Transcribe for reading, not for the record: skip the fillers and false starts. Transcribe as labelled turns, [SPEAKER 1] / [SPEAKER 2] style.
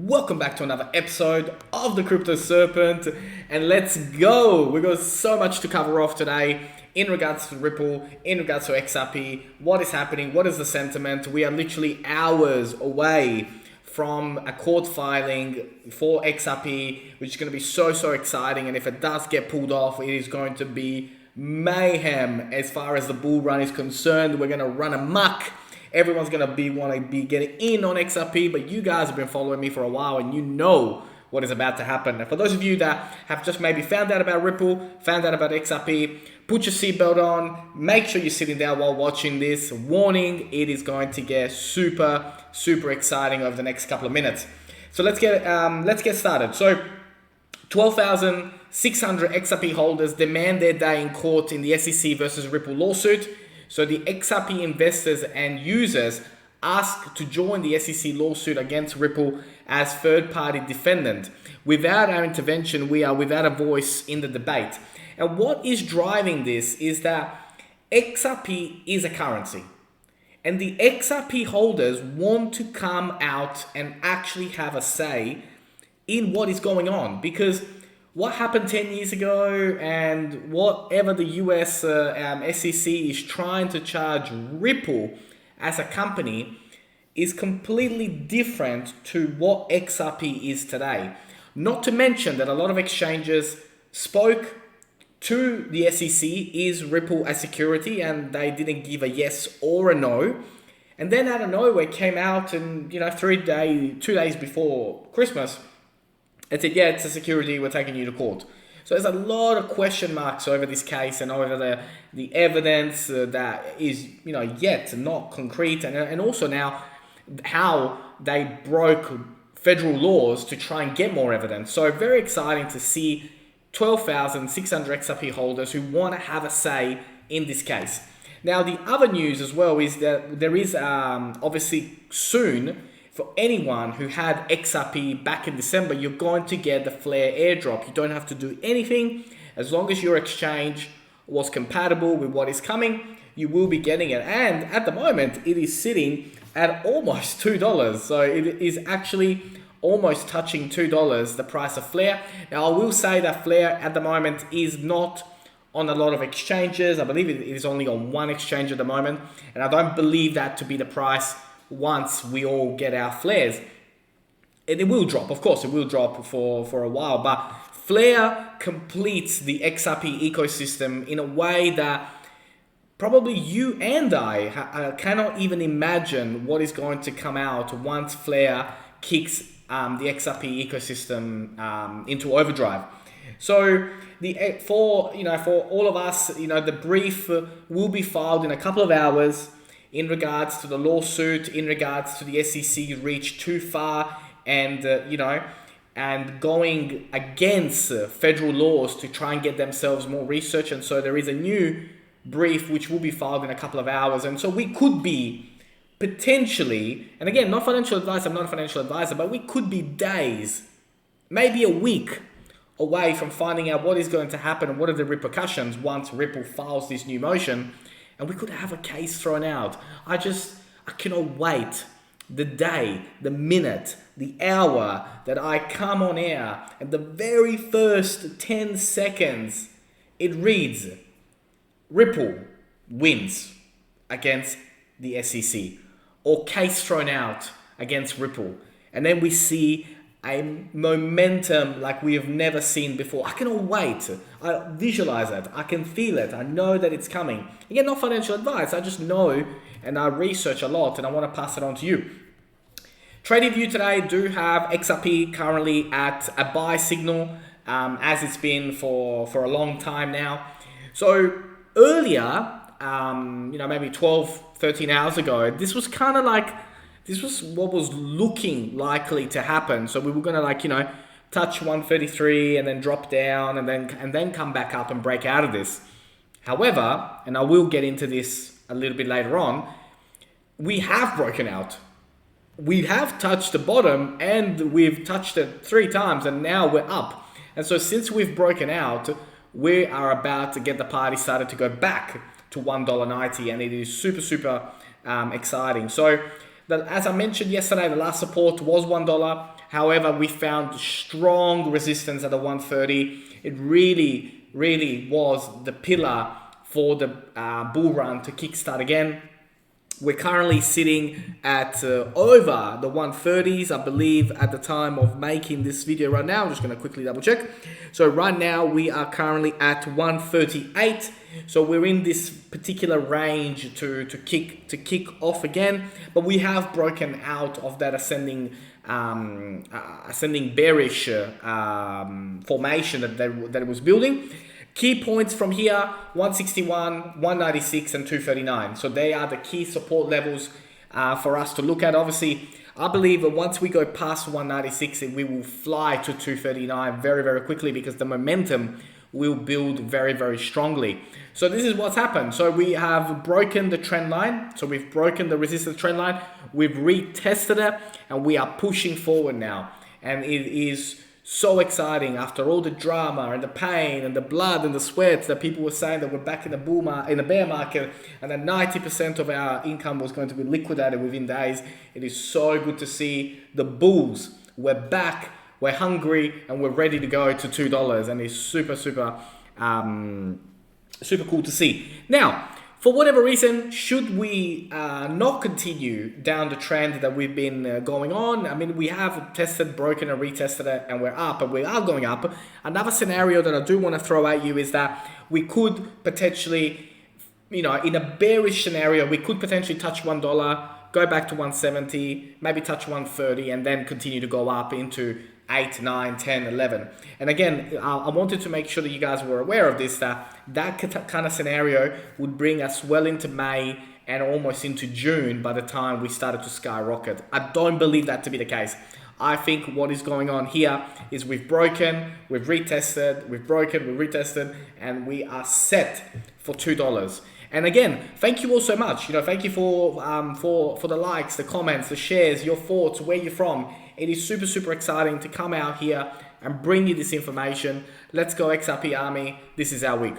[SPEAKER 1] Welcome back to another episode of the Crypto Serpent, and let's go. We've got so much to cover off today in regards to Ripple, in regards to XRP, what is happening, what is the sentiment. We are literally hours away from a court filing for XRP, which is going to be so exciting, and if it does get pulled off, it is going to be mayhem as far as the bull run is concerned. We're going to run amok. Everyone's going to want to be getting in on XRP, but you guys have been following me for a while and you know what is about to happen. And for those of you that have just maybe found out about Ripple, found out about XRP, put your seatbelt on, make sure you're sitting down while watching this. Warning, it is going to get super exciting over the next couple of minutes. So let's get started. So 12,600 XRP holders demand their day in court in the SEC versus Ripple lawsuit. So the XRP investors and users asked to join the SEC lawsuit against Ripple as third-party defendant. Without our intervention, we are without a voice in the debate. And what is driving this is that XRP is a currency. And the XRP holders want to come out and actually have a say in what is going on. Because what happened 10 years ago and whatever the US SEC is trying to charge Ripple as a company is completely different to what XRP is today. Not to mention that a lot of exchanges spoke to the SEC, is Ripple a security, and they didn't give a yes or a no. And then out of nowhere came out and 2 days before Christmas, it said, yeah, it's a security, we're taking you to court. So there's a lot of question marks over this case and over the evidence that is, yet not concrete. And also now how they broke federal laws to try and get more evidence. So very exciting to see 12,600 XRP holders who want to have a say in this case. Now, the other news as well is that there is obviously soon, for anyone who had XRP back in December, you're going to get the Flare airdrop. You don't have to do anything. As long as your exchange was compatible with what is coming, you will be getting it. And at the moment, it is sitting at almost $2. So it is actually almost touching $2, the price of Flare. Now, I will say that Flare at the moment is not on a lot of exchanges. I believe it is only on one exchange at the moment. And I don't believe that to be the price once we all get our flares. And it will drop, of course, it will drop for a while, but Flare completes the XRP ecosystem in a way that probably you and I cannot even imagine what is going to come out once Flare kicks the XRP ecosystem into overdrive. So for all of us, the brief will be filed in a couple of hours in regards to the lawsuit, in regards to the SEC reach too far and, and going against federal laws to try and get themselves more research. And so there is a new brief which will be filed in a couple of hours. And so we could be potentially, and again, not financial advice, I'm not a financial advisor, but we could be days, maybe a week away from finding out what is going to happen and what are the repercussions once Ripple files this new motion. And we could have a case thrown out. I cannot wait the day, the minute, the hour that I come on air and the very first 10 seconds, it reads, Ripple wins against the SEC, or case thrown out against Ripple. And then we see a momentum like we have never seen before. I cannot wait. I visualize it. I can feel it. I know that it's coming. Again, not financial advice. I just know and I research a lot and I want to pass it on to you. Trading View today do have XRP currently at a buy signal as it's been for a long time now. So earlier, maybe 12, 13 hours ago, this was kind of like, this was what was looking likely to happen. So we were going to touch 133 and then drop down and then come back up and break out of this. However, and I will get into this a little bit later on, we have broken out. We have touched the bottom and we've touched it 3 times and now we're up. And so since we've broken out, we are about to get the party started to go back to $1.90, and it is super exciting. So as I mentioned yesterday, the last support was $1. However, we found strong resistance at the 130. It really was the pillar for the bull run to kickstart again. We're currently sitting at over the 130s, I believe, at the time of making this video right now. I'm just going to quickly double check. So right now we are currently at 138. So we're in this particular range to kick off again, but we have broken out of that ascending bearish formation that it was building. Key points from here: 161, 196, and 239. So they are the key support levels for us to look at. Obviously, I believe that once we go past 196, we will fly to 239 very quickly, because the momentum will build very strongly. So this is what's happened. So we have broken the trend line. So we've broken the resistance trend line. We've retested it, and we are pushing forward now. And it is so exciting after all the drama and the pain and the blood and the sweat that people were saying that we're back in the bear market, and that 90% of our income was going to be liquidated within days. It is so good to see the bulls. We're back, we're hungry, and we're ready to go to $2, and it's super cool to see. Now, for whatever reason, should we not continue down the trend that we've been going on? I mean, we have tested, broken, and retested it, and we're up, and we are going up. Another scenario that I do want to throw at you is that we could potentially, in a bearish scenario, we could potentially touch $1, go back to 170, maybe touch 130, and then continue to go up into 8, 9, 10, 11. And again, I wanted to make sure that you guys were aware of this, that kind of scenario would bring us well into May and almost into June by the time we started to skyrocket. I don't believe that to be the case. I think what is going on here is we've broken, we've retested, we've broken, we've retested, and we are set for $2. And again, thank you all so much. Thank you for the likes, the comments, the shares, your thoughts, where you're from. It is super exciting to come out here and bring you this information. Let's go XRP Army. This is our week.